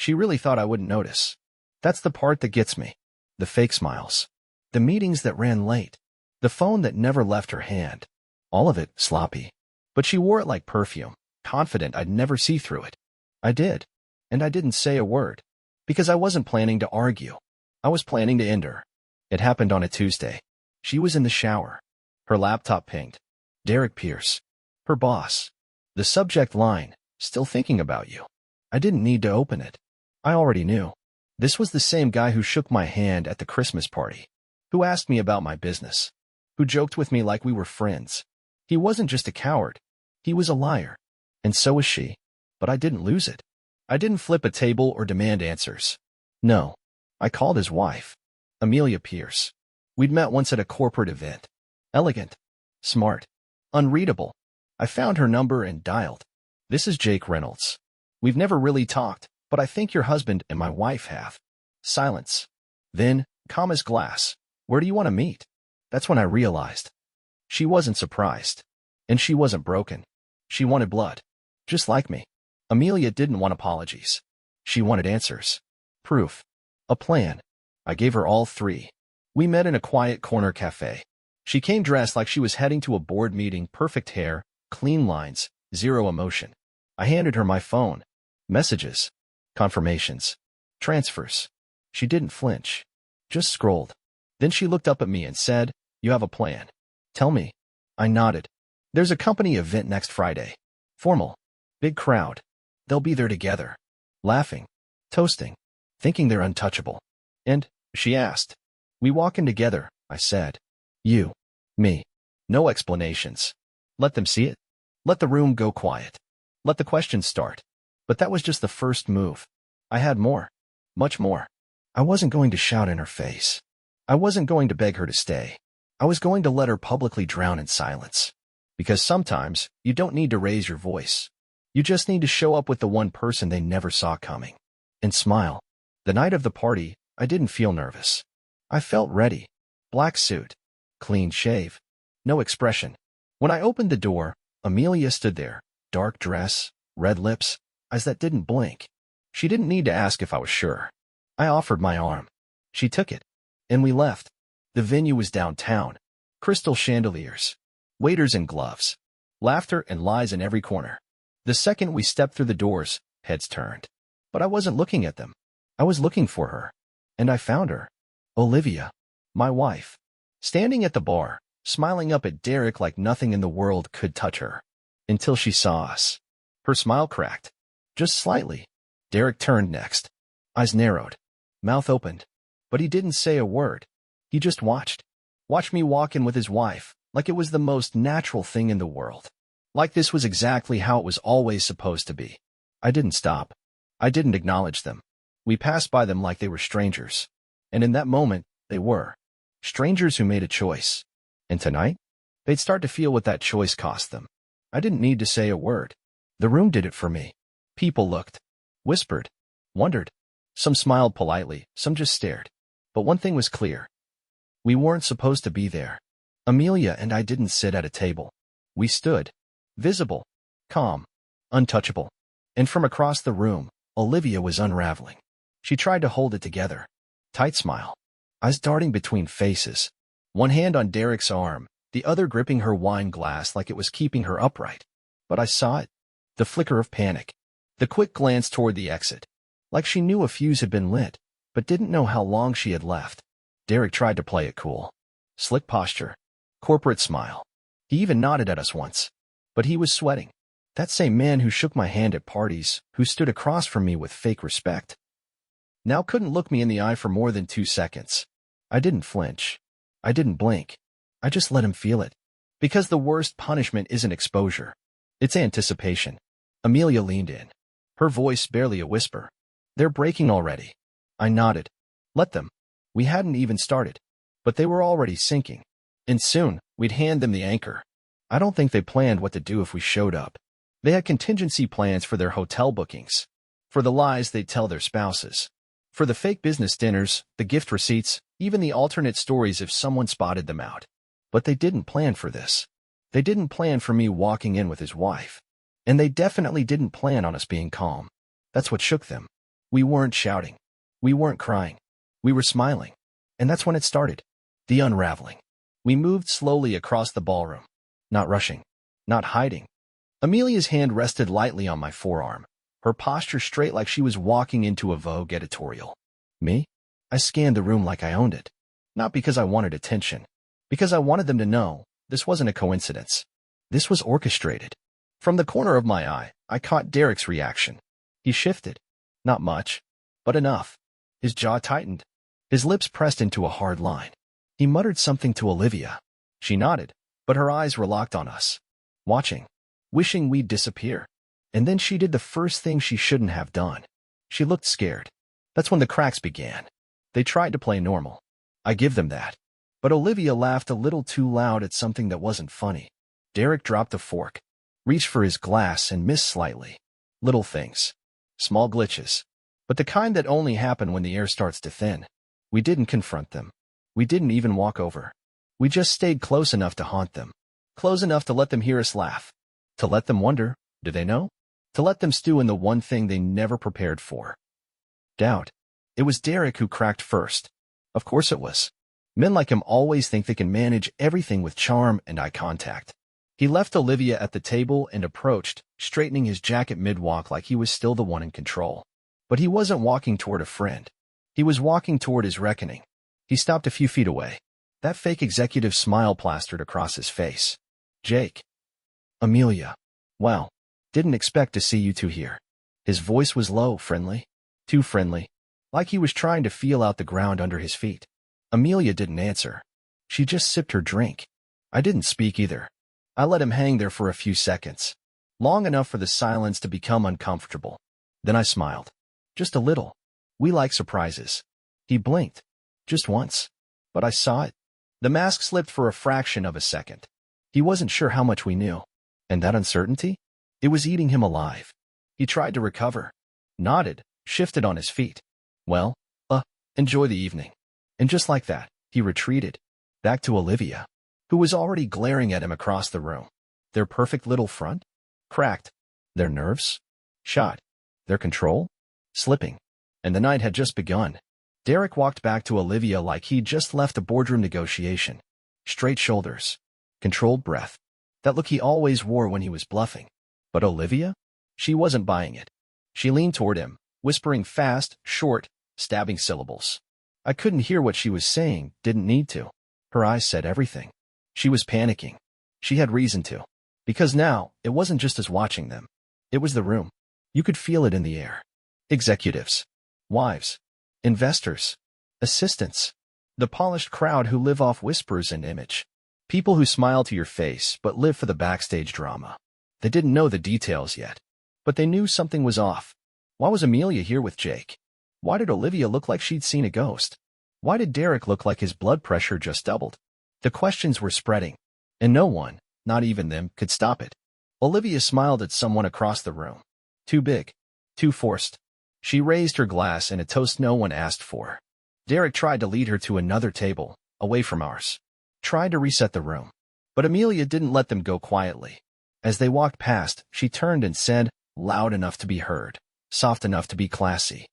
She really thought I wouldn't notice. That's the part that gets me. The fake smiles. The meetings that ran late. The phone that never left her hand. All of it sloppy. But she wore it like perfume, confident I'd never see through it. I did. And I didn't say a word. Because I wasn't planning to argue. I was planning to end her. It happened on a Tuesday. She was in the shower. Her laptop pinged. Derek Pierce. Her boss. The subject line, still thinking about you. I didn't need to open it. I already knew. This was the same guy who shook my hand at the Christmas party. Who asked me about my business. Who joked with me like we were friends. He wasn't just a coward. He was a liar. And so was she. But I didn't lose it. I didn't flip a table or demand answers. No. I called his wife. Amelia Pierce. We'd met once at a corporate event. Elegant. Smart. Unreadable. I found her number and dialed. This is Jake Reynolds. We've never really talked, but I think your husband and my wife have. Silence. Then, calm as glass. Where do you want to meet? That's when I realized. She wasn't surprised. And she wasn't broken. She wanted blood. Just like me. Amelia didn't want apologies. She wanted answers. Proof. A plan. I gave her all three. We met in a quiet corner cafe. She came dressed like she was heading to a board meeting, perfect hair, clean lines, zero emotion. I handed her my phone. Messages. Confirmations. Transfers. She didn't flinch. Just scrolled. Then she looked up at me and said, "You have a plan. Tell me." I nodded. "There's a company event next Friday. Formal. Big crowd. They'll be there together. Laughing. Toasting. Thinking they're untouchable." And, she asked. "We walk in together," I said. "You. Me. No explanations. Let them see it. Let the room go quiet. Let the questions start." But that was just the first move. I had more. Much more. I wasn't going to shout in her face. I wasn't going to beg her to stay. I was going to let her publicly drown in silence. Because sometimes, you don't need to raise your voice. You just need to show up with the one person they never saw coming. And smile. The night of the party, I didn't feel nervous. I felt ready. Black suit. Clean shave. No expression. When I opened the door, Amelia stood there. Dark dress, red lips, eyes that didn't blink. She didn't need to ask if I was sure. I offered my arm. She took it. And we left. The venue was downtown. Crystal chandeliers. Waiters in gloves. Laughter and lies in every corner. The second we stepped through the doors, heads turned. But I wasn't looking at them. I was looking for her. And I found her. Olivia. My wife. Standing at the bar, smiling up at Derek like nothing in the world could touch her. Until she saw us. Her smile cracked. Just slightly. Derek turned next. Eyes narrowed. Mouth opened. But he didn't say a word. He just watched. Watched me walk in with his wife, like it was the most natural thing in the world. Like this was exactly how it was always supposed to be. I didn't stop. I didn't acknowledge them. We passed by them like they were strangers. And in that moment, they were. Strangers who made a choice. And tonight, they'd start to feel what that choice cost them. I didn't need to say a word. The room did it for me. People looked. Whispered. Wondered. Some smiled politely, some just stared. But one thing was clear. We weren't supposed to be there. Amelia and I didn't sit at a table. We stood. Visible. Calm. Untouchable. And from across the room, Olivia was unraveling. She tried to hold it together. Tight smile. Eyes darting between faces. One hand on Derek's arm, the other gripping her wine glass like it was keeping her upright. But I saw it. The flicker of panic. The quick glance toward the exit. Like she knew a fuse had been lit, but didn't know how long she had left. Derek tried to play it cool. Slick posture. Corporate smile. He even nodded at us once. But he was sweating. That same man who shook my hand at parties, who stood across from me with fake respect, now couldn't look me in the eye for more than 2 seconds. I didn't flinch. I didn't blink. I just let him feel it. Because the worst punishment isn't exposure. It's anticipation. Amelia leaned in. Her voice barely a whisper. "They're breaking already." I nodded. Let them. We hadn't even started. But they were already sinking. And soon, we'd hand them the anchor. I don't think they planned what to do if we showed up. They had contingency plans for their hotel bookings. For the lies they'd tell their spouses. For the fake business dinners, the gift receipts, even the alternate stories if someone spotted them out. But they didn't plan for this. They didn't plan for me walking in with his wife. And they definitely didn't plan on us being calm. That's what shook them. We weren't shouting. We weren't crying. We were smiling. And that's when it started. The unraveling. We moved slowly across the ballroom. Not rushing. Not hiding. Amelia's hand rested lightly on my forearm, her posture straight like she was walking into a Vogue editorial. Me? I scanned the room like I owned it. Not because I wanted attention. Because I wanted them to know this wasn't a coincidence. This was orchestrated. From the corner of my eye, I caught Derek's reaction. He shifted. Not much, but enough. His jaw tightened. His lips pressed into a hard line. He muttered something to Olivia. She nodded, but her eyes were locked on us. Watching. Wishing we'd disappear. And then she did the first thing she shouldn't have done. She looked scared. That's when the cracks began. They tried to play normal. I give them that. But Olivia laughed a little too loud at something that wasn't funny. Derek dropped a fork, reached for his glass and missed slightly. Little things. Small glitches. But the kind that only happen when the air starts to thin. We didn't confront them. We didn't even walk over. We just stayed close enough to haunt them. Close enough to let them hear us laugh. To let them wonder, do they know? To let them stew in the one thing they never prepared for. Doubt. It was Derek who cracked first. Of course it was. Men like him always think they can manage everything with charm and eye contact. He left Olivia at the table and approached, straightening his jacket mid-walk like he was still the one in control. But he wasn't walking toward a friend. He was walking toward his reckoning. He stopped a few feet away. That fake executive smile plastered across his face. Jake. Amelia. Well, didn't expect to see you two here. His voice was low, friendly. Too friendly. Like he was trying to feel out the ground under his feet. Amelia didn't answer. She just sipped her drink. I didn't speak either. I let him hang there for a few seconds. Long enough for the silence to become uncomfortable. Then I smiled. Just a little. We like surprises. He blinked. Just once. But I saw it. The mask slipped for a fraction of a second. He wasn't sure how much we knew. And that uncertainty? It was eating him alive. He tried to recover. Nodded, shifted on his feet. Well, enjoy the evening. And just like that, he retreated. Back to Olivia, who was already glaring at him across the room. Their perfect little front? Cracked. Their nerves? Shot. Their control? Slipping. And the night had just begun. Derek walked back to Olivia like he'd just left a boardroom negotiation. Straight shoulders. Controlled breath. That look he always wore when he was bluffing. But Olivia? She wasn't buying it. She leaned toward him, whispering fast, short, stabbing syllables. I couldn't hear what she was saying, didn't need to. Her eyes said everything. She was panicking. She had reason to. Because now, it wasn't just us watching them. It was the room. You could feel it in the air. Executives. Wives. Investors. Assistants. The polished crowd who live off whispers and image. People who smile to your face but live for the backstage drama. They didn't know the details yet. But they knew something was off. Why was Amelia here with Jake? Why did Olivia look like she'd seen a ghost? Why did Derek look like his blood pressure just doubled? The questions were spreading. And no one, not even them, could stop it. Olivia smiled at someone across the room. Too big. Too forced. She raised her glass in a toast no one asked for. Derek tried to lead her to another table, away from ours. Tried to reset the room. But Amelia didn't let them go quietly. As they walked past, she turned and said, loud enough to be heard, soft enough to be classy.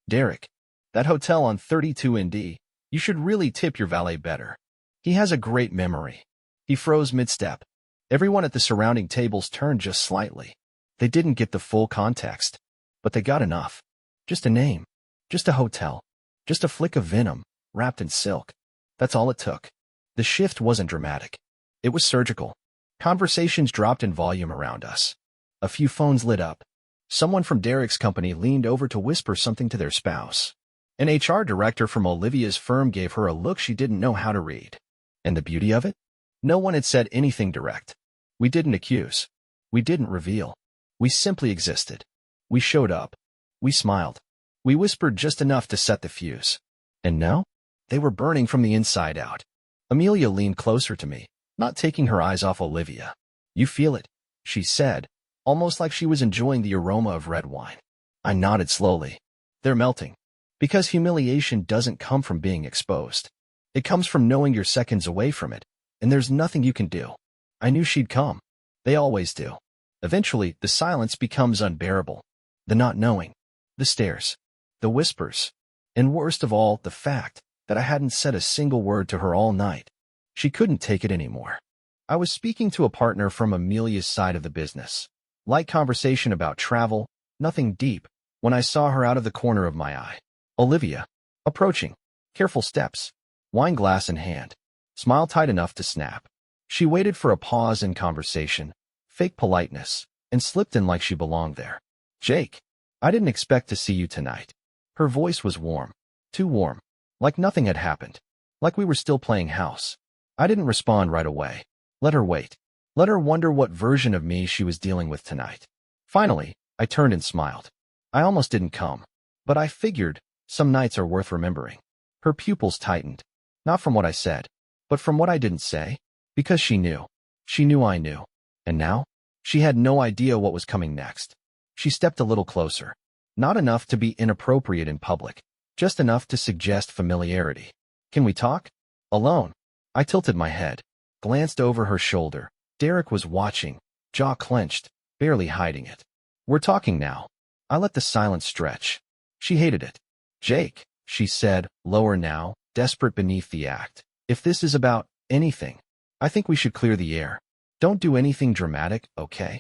Derek, that hotel on 32ND, you should really tip your valet better. He has a great memory. He froze mid-step. Everyone at the surrounding tables turned just slightly. They didn't get the full context. But they got enough. Just a name. Just a hotel. Just a flick of venom, wrapped in silk. That's all it took. The shift wasn't dramatic. It was surgical. Conversations dropped in volume around us. A few phones lit up. Someone from Derek's company leaned over to whisper something to their spouse. An HR director from Olivia's firm gave her a look she didn't know how to read. And the beauty of it? No one had said anything direct. We didn't accuse. We didn't reveal. We simply existed. We showed up. We smiled. We whispered just enough to set the fuse. And now? They were burning from the inside out. Amelia leaned closer to me, not taking her eyes off Olivia. You feel it, she said, almost like she was enjoying the aroma of red wine. I nodded slowly. They're melting. Because humiliation doesn't come from being exposed. It comes from knowing you're seconds away from it, and there's nothing you can do. I knew she'd come. They always do. Eventually, the silence becomes unbearable. The not knowing. The stares. the whispers, and worst of all, the fact that I hadn't said a single word to her all night. She couldn't take it anymore. I was speaking to a partner from Amelia's side of the business. Light conversation about travel, nothing deep, when I saw her out of the corner of my eye. Olivia, approaching, careful steps, wine glass in hand, smile tight enough to snap. She waited for a pause in conversation, fake politeness, and slipped in like she belonged there. Jake, I didn't expect to see you tonight. Her voice was warm, too warm, like nothing had happened, like we were still playing house. I didn't respond right away. Let her wait. Let her wonder what version of me she was dealing with tonight. Finally, I turned and smiled. I almost didn't come, but I figured some nights are worth remembering. Her pupils tightened, not from what I said, but from what I didn't say, because she knew. She knew I knew. And now, she had no idea what was coming next. She stepped a little closer, not enough to be inappropriate in public, just enough to suggest familiarity. Can we talk? Alone. I tilted my head, glanced over her shoulder. Derek was watching, jaw clenched, barely hiding it. We're talking now. I let the silence stretch. She hated it. Jake, she said, lower now, desperate beneath the act. If this is about anything, I think we should clear the air. Don't do anything dramatic, okay?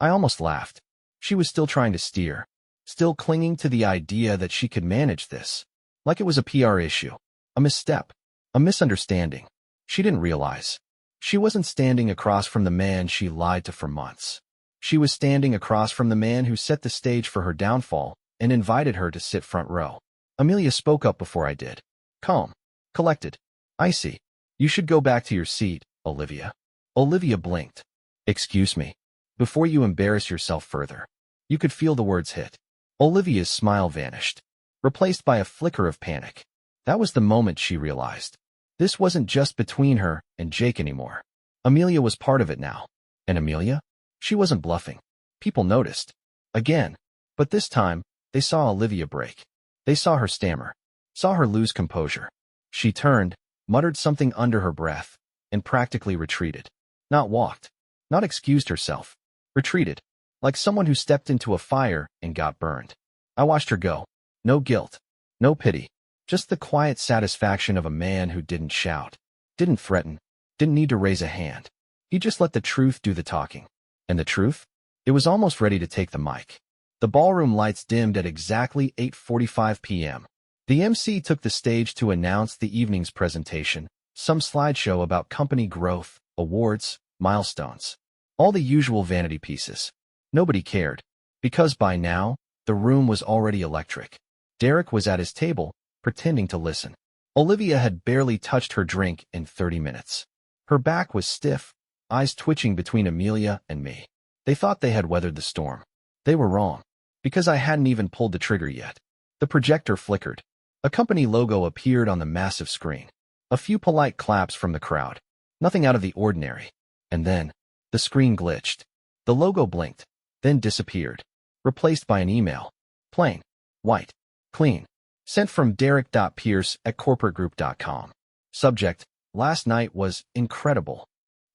I almost laughed. She was still trying to steer, still clinging to the idea that she could manage this. Like it was a PR issue, a misstep, a misunderstanding. She didn't realize. She wasn't standing across from the man she lied to for months. She was standing across from the man who set the stage for her downfall and invited her to sit front row. Amelia spoke up before I did. Calm, collected, icy. You should go back to your seat, Olivia. Olivia blinked. Excuse me. Before you embarrass yourself further. You could feel the words hit. Olivia's smile vanished, replaced by a flicker of panic. That was the moment she realized. This wasn't just between her and Jake anymore. Amelia was part of it now. And Amelia? She wasn't bluffing. People noticed. Again. But this time, they saw Olivia break. They saw her stammer. Saw her lose composure. She turned, muttered something under her breath, and practically retreated. Not walked. Not excused herself. Retreated. Like someone who stepped into a fire and got burned. I watched her go. No guilt. No pity. Just the quiet satisfaction of a man who didn't shout. Didn't threaten. Didn't need to raise a hand. He just let the truth do the talking. And the truth? It was almost ready to take the mic. The ballroom lights dimmed at exactly 8:45 p.m. The MC took the stage to announce the evening's presentation, some slideshow about company growth, awards, milestones. All the usual vanity pieces. Nobody cared, because by now, the room was already electric. Derek was at his table, pretending to listen. Olivia had barely touched her drink in 30 minutes. Her back was stiff, eyes twitching between Amelia and me. They thought they had weathered the storm. They were wrong, because I hadn't even pulled the trigger yet. The projector flickered. A company logo appeared on the massive screen. A few polite claps from the crowd. Nothing out of the ordinary. And then, the screen glitched. The logo blinked, then disappeared, replaced by an email. Plain, white, clean. Sent from derek.pierce@corporategroup.com. Subject, last night was incredible.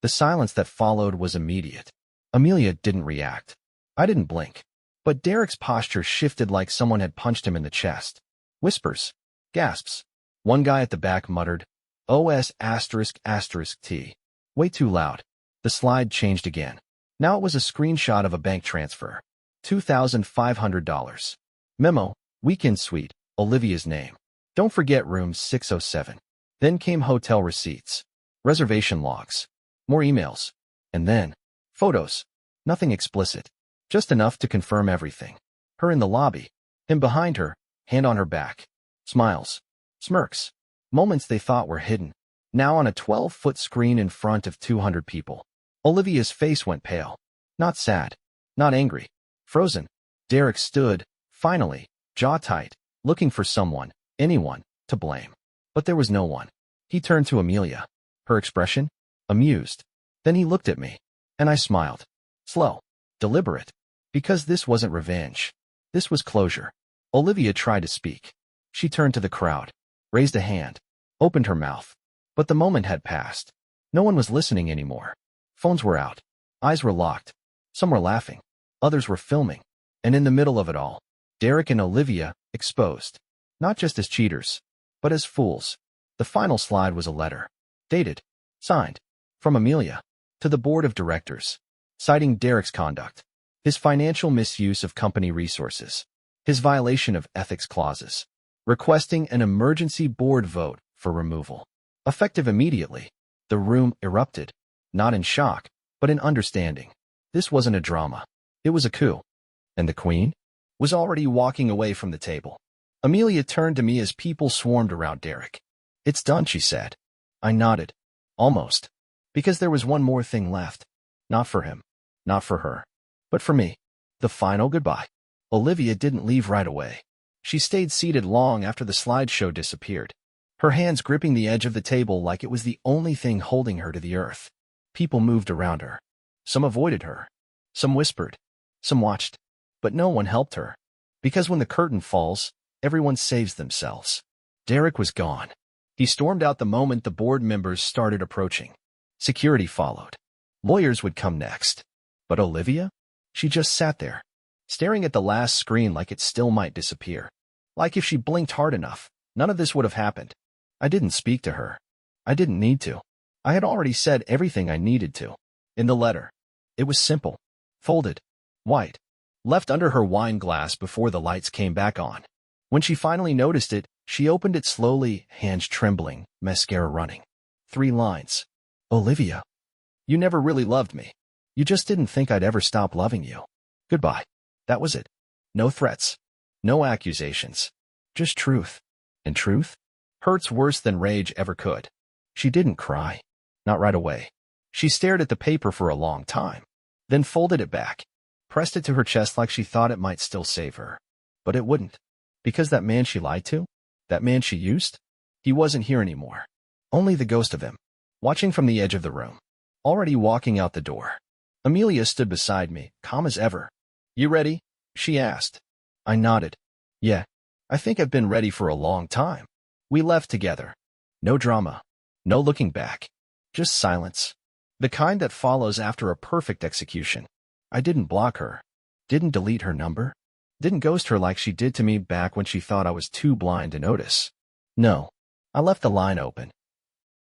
The silence that followed was immediate. Amelia didn't react. I didn't blink. But Derek's posture shifted like someone had punched him in the chest. Whispers. Gasps. One guy at the back muttered, OS ***T. Way too loud. The slide changed again. Now it was a screenshot of a bank transfer. $2,500. Memo, weekend suite, Olivia's name. Don't forget room 607. Then came hotel receipts. Reservation logs. More emails. And then, photos. Nothing explicit. Just enough to confirm everything. Her in the lobby. Him behind her, hand on her back. Smiles. Smirks. Moments they thought were hidden. Now on a 12-foot screen in front of 200 people. Olivia's face went pale. Not sad. Not angry. Frozen. Derek stood, finally, jaw tight, looking for someone, anyone, to blame. But there was no one. He turned to Amelia. Her expression? Amused. Then he looked at me. And I smiled. Slow. Deliberate. Because this wasn't revenge. This was closure. Olivia tried to speak. She turned to the crowd. Raised a hand. Opened her mouth. But the moment had passed. No one was listening anymore. Phones were out. Eyes were locked. Some were laughing. Others were filming. And in the middle of it all, Derek and Olivia exposed. Not just as cheaters, but as fools. The final slide was a letter. Dated. Signed. From Amelia. To the board of directors. Citing Derek's conduct. His financial misuse of company resources. His violation of ethics clauses. Requesting an emergency board vote for removal. Effective immediately. The room erupted. Not in shock, but in understanding. This wasn't a drama. It was a coup. And the Queen? Was already walking away from the table. Amelia turned to me as people swarmed around Derek. It's done, she said. I nodded. Almost. Because there was one more thing left. Not for him. Not for her. But for me. The final goodbye. Olivia didn't leave right away. She stayed seated long after the slideshow disappeared. Her hands gripping the edge of the table like it was the only thing holding her to the earth. People moved around her. Some avoided her. Some whispered. Some watched. But no one helped her. Because when the curtain falls, everyone saves themselves. Derek was gone. He stormed out the moment the board members started approaching. Security followed. Lawyers would come next. But Olivia? She just sat there, staring at the last screen like it still might disappear. Like if she blinked hard enough, none of this would have happened. I didn't speak to her. I didn't need to. I had already said everything I needed to. In the letter. It was simple. Folded. White. Left under her wine glass before the lights came back on. When she finally noticed it, she opened it slowly, hands trembling, mascara running. 3 lines. Olivia. You never really loved me. You just didn't think I'd ever stop loving you. Goodbye. That was it. No threats. No accusations. Just truth. And truth? Hurts worse than rage ever could. She didn't cry. Not right away. She stared at the paper for a long time. Then folded it back. Pressed it to her chest like she thought it might still save her. But it wouldn't. Because that man she lied to? That man she used? He wasn't here anymore. Only the ghost of him. Watching from the edge of the room. Already walking out the door. Amelia stood beside me, calm as ever. You ready? She asked. I nodded. Yeah. I think I've been ready for a long time. We left together. No drama. No looking back. Just silence. The kind that follows after a perfect execution. I didn't block her. Didn't delete her number. Didn't ghost her like she did to me back when she thought I was too blind to notice. No. I left the line open.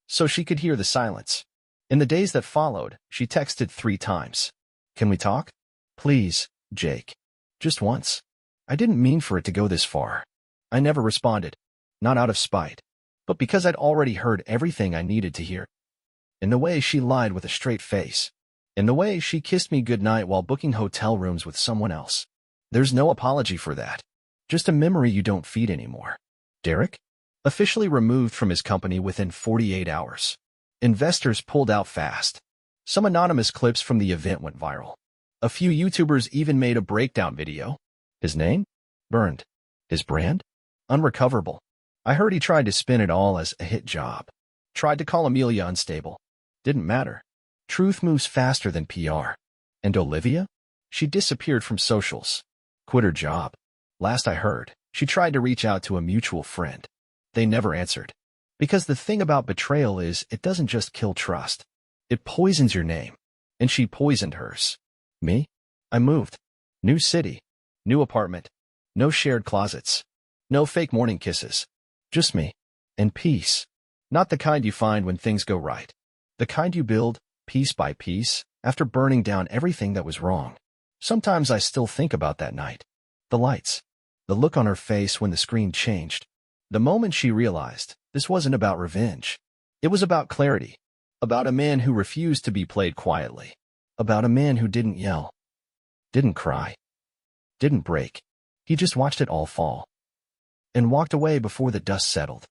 So she could hear the silence. In the days that followed, she texted 3 times. Can we talk? Please, Jake. Just once. I didn't mean for it to go this far. I never responded. Not out of spite. But because I'd already heard everything I needed to hear. In the way she lied with a straight face. In the way she kissed me goodnight while booking hotel rooms with someone else. There's no apology for that. Just a memory you don't feed anymore. Derek? Officially removed from his company within 48 hours. Investors pulled out fast. Some anonymous clips from the event went viral. A few YouTubers even made a breakdown video. His name? Burned. His brand? Unrecoverable. I heard he tried to spin it all as a hit job. Tried to call Amelia unstable. Didn't matter. Truth moves faster than PR. And Olivia? She disappeared from socials. Quit her job. Last I heard, she tried to reach out to a mutual friend. They never answered. Because the thing about betrayal is it doesn't just kill trust. It poisons your name. And she poisoned hers. Me? I moved. New city. New apartment. No shared closets. No fake morning kisses. Just me. And peace. Not the kind you find when things go right. The kind you build, piece by piece, after burning down everything that was wrong. Sometimes I still think about that night. The lights. The look on her face when the screen changed. The moment she realized this wasn't about revenge. It was about clarity. About a man who refused to be played quietly. About a man who didn't yell. Didn't cry. Didn't break. He just watched it all fall. And walked away before the dust settled.